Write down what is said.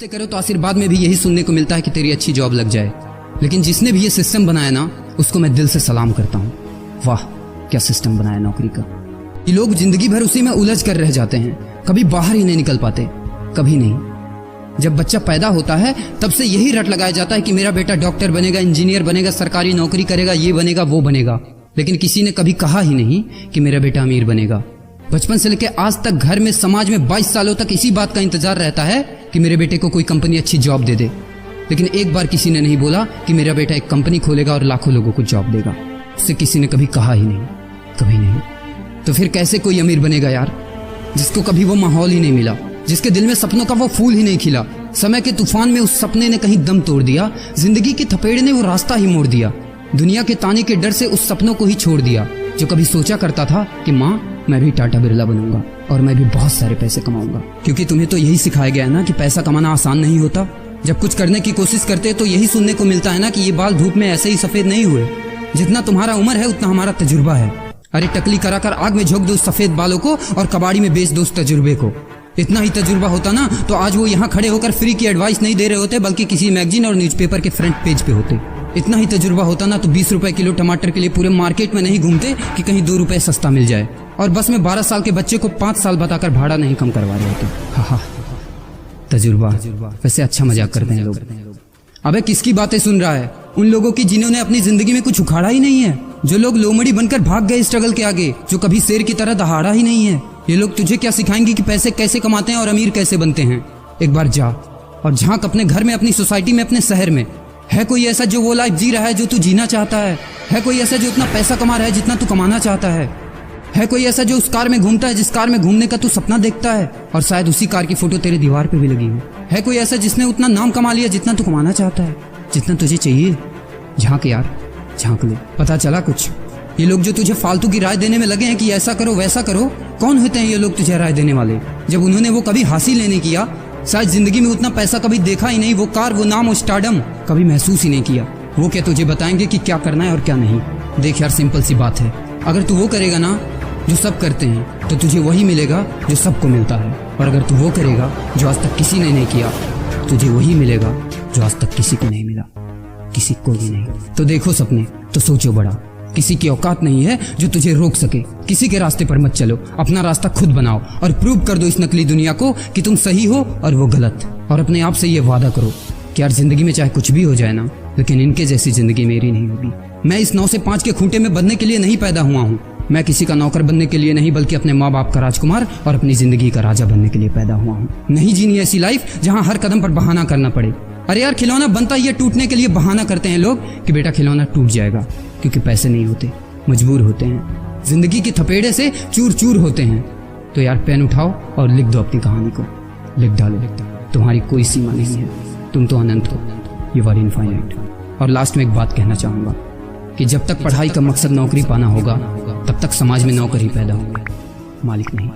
रिश्ते करो तो आशीर्वाद में भी यही सुनने को मिलता है कि तेरी अच्छी जॉब लग जाए। लेकिन जिसने भी ये सिस्टम बनाया ना, उसको मैं दिल से सलाम करता हूँ। वाह क्या सिस्टम बनाया नौकरी का। ये लोग जिंदगी भर उसी में उलझ कर रह जाते हैं, कभी बाहर ही नहीं निकल पाते, कभी नहीं। जब बच्चा पैदा होता है तब से यही रट लगाया जाता है कि मेरा बेटा डॉक्टर बनेगा, इंजीनियर बनेगा, सरकारी नौकरी करेगा, ये बनेगा वो बनेगा। लेकिन किसी ने कभी कहा ही नहीं कि मेरा बेटा अमीर बनेगा। बचपन से लेकर आज तक घर में, समाज में 22 सालों तक इसी बात का इंतजार रहता है कि मेरे बेटे को कोई कंपनी अच्छी जॉब दे दे। लेकिन एक बार किसी ने नहीं बोला कि मेरा बेटा एक कंपनी खोलेगा और लाखों लोगों को जॉब देगा। उससे किसी ने कभी कहा ही नहीं, कभी नहीं। तो फिर कैसे कोई अमीर बनेगा यार, जिसको कभी वो माहौल ही नहीं मिला, जिसके दिल में सपनों का वो फूल ही नहीं खिला। समय के तूफान में उस सपने ने कहीं दम तोड़ दिया, जिंदगी के थपेड़े ने वो रास्ता ही मोड़ दिया, दुनिया के ताने के डर से उस सपनों को ही छोड़ दिया। जो कभी सोचा करता था कि माँ मैं भी टाटा बिरला बनूंगा और मैं भी बहुत सारे पैसे कमाऊंगा। क्योंकि तुम्हें तो यही सिखाया गया है ना कि पैसा कमाना आसान नहीं होता। जब कुछ करने की कोशिश करते तो यही सुनने को मिलता है ना कि ये बाल धूप में ऐसे ही सफेद नहीं हुए। जितना तुम्हारा उम्र है उतना हमारा तजुर्बा है। अरे टकली कराकर आग में झोंक दो उस सफेद बालों को और कबाड़ी में बेच दो उस तजुर्बे को। इतना ही तजुर्बा होता ना तो आज वो यहाँ खड़े होकर फ्री की एडवाइस नहीं दे रहे होते, बल्कि किसी मैगजीन और न्यूज़पेपर के फ्रंट पेज पे होते। इतना ही तजुर्बा होता ना तो 20 रुपए किलो टमाटर के लिए पूरे मार्केट में नहीं घूमते कि कहीं 2 रुपए सस्ता मिल जाए। और बस में 12 साल के बच्चे को 5 साल बताकर भाड़ा नहीं कम करवा रहे होते। हाँ तजुर्बा। वैसे अच्छा मजाक करते हैं लोग। अबे किसकी बातें सुन रहा है? उन लोगों की जिन्होंने अपनी जिंदगी में कुछ उखाड़ा ही नहीं है, जो लोग लोमड़ी बनकर भाग गए स्ट्रगल के आगे, जो कभी शेर की तरह दहाड़ा ही नहीं है। ये लोग तुझे क्या सिखाएंगे कि पैसे कैसे कमाते हैं और अमीर कैसे बनते हैं। एक बार जा और झांक अपने घर में, अपनी सोसाइटी में, अपने शहर में। है कोई ऐसा जो वो लाइफ जी रहा है जो तू जीना चाहता है? है कोई ऐसा जो इतना पैसा कमा रहा है जितना तू कमाना चाहता है? है कोई ऐसा जो उस कार में घूमता है जिस कार में घूमने का तू सपना देखता है और शायद उसी कार की फोटो तेरे दीवार पे भी लगी हो? है कोई ऐसा जिसने उतना नाम कमा लिया जितना तू कमाना चाहता है, जितना तुझे चाहिए? झांक यार, झांक ले, पता चला कुछ। ये लोग जो तुझे फालतू की राय देने में लगे हैं कि ऐसा करो वैसा करो, कौन होते हैं ये लोग तुझे राय देने वाले, जब उन्होंने वो कभी हासिल ही नहीं किया? शायद जिंदगी में उतना पैसा कभी देखा ही नहीं, वो कार, वो नाम, वो स्टारडम कभी महसूस ही नहीं किया। वो क्या तुझे बताएंगे कि क्या करना है और क्या नहीं? देख यार, सिंपल सी बात है, अगर तू वो करेगा ना जो सब करते हैं तो तुझे वही मिलेगा जो सबको मिलता है। और अगर तू वो करेगा जो आज तक किसी ने नहीं किया, तुझे वही मिलेगा जो आज तक किसी को नहीं मिला, किसी को भी नहीं। तो देखो सपने तो सोचो बड़ा। किसी की औकात नहीं है जो तुझे रोक सके। किसी के रास्ते पर मत चलो, अपना रास्ता खुद बनाओ और प्रूव कर दो इस नकली दुनिया को कि तुम सही हो और वो गलत। और अपने आप से ये वादा करो कि यार जिंदगी में चाहे कुछ भी हो जाए ना, लेकिन इनके जैसी जिंदगी मेरी नहीं होगी। मैं इस 9 से 5 के खूंटे में बंधने के लिए नहीं पैदा हुआ हूँ। मैं किसी का नौकर बनने के लिए नहीं, बल्कि अपने माँ बाप का राजकुमार और अपनी जिंदगी का राजा बनने के लिए पैदा हुआ हूँ। नहीं जीनी ऐसी लाइफ जहाँ हर कदम पर बहाना करना पड़े। अरे यार, खिलौना बनता ही है टूटने के लिए। बहाना करते हैं लोग कि बेटा खिलौना टूट जाएगा, क्योंकि पैसे नहीं होते, मजबूर होते हैं, जिंदगी की थपेड़े से चूर चूर होते हैं। तो यार पेन उठाओ और लिख दो अपनी कहानी को, लिख डालो। तुम्हारी कोई सीमा नहीं है, तुम तो अनंत हो, यू आर इनफाइनाइट। और लास्ट में एक बात कहना चाहूंगा कि जब तक पढ़ाई का मकसद नौकरी पाना होगा, तब तक समाज में नौकर ही पैदा होंगे, मालिक नहीं।